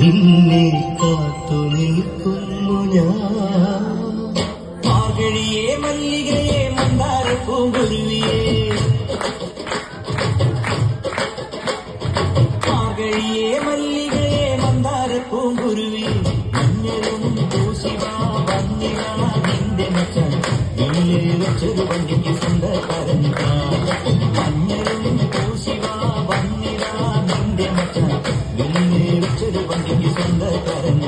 നിന്നെ കാത്തു നിൽക്കുന്നു ഞാൻ. മാർഗഴിയെ മല്ലികയെ മന്ദാര പൂങ്കുരുവിയെ, മാർഗഴിയെ മല്ലികയെ മന്ദാര പൂങ്കുരുവി, മഞ്ഞളും പൂശിവാ വന്നിവാ നിന്റെ മച്ചാൻ നിന്നിലെ വെച്ചൊരു വണ്ടിക്ക് സ്വന്തക്കാരൻ. മഞ്ഞളും പൂശിവാ വന്നിവാ നിന്റെ മച്ചാൻ നിന്നിലെ വെച്ചൊരു വണ്ടിക്ക് സ്വന്തക്കാരൻ.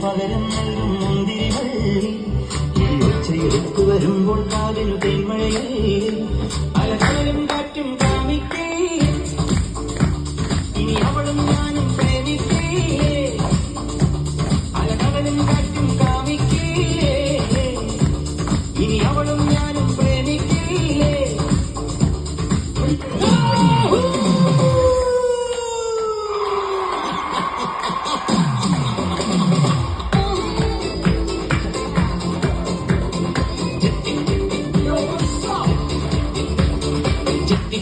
പകരം നൽകും മുന്തിരിവള്ളി ഒച്ചയെടുത്തു വരുമ്പോൾ കാതിനു തേന്മഴയേ, അലകടലും കാറ്റും കാമിക്കേ, ഇനി അവളും ഞാനും പ്രേമിക്കേ, അലകടലും കാറ്റും കാമിക്കേ, ഇനി അവളും ഞാനും പ്രേമിക്കേ.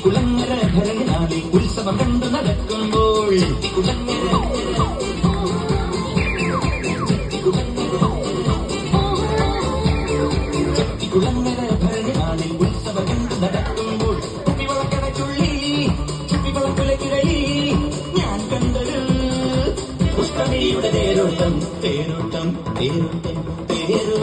കുളങ്ങര ഭരണിനാളിൽ ഉത്സവം കണ്ടു നടക്കുമ്പോൾ കുളങ്ങര ഭരണിനാളിൽ ഉത്സവം കണ്ടു നടക്കുമ്പോൾ കുപ്പിവളക്കട ചുള്ളി ചുപ്പിവളക്കുലക്കിടയിൽ ഞാൻ കണ്ടൊരു പുഷ്പമിയുടെ തേരോട്ടം തേരോട്ടം തേരോട്ടം തേരോ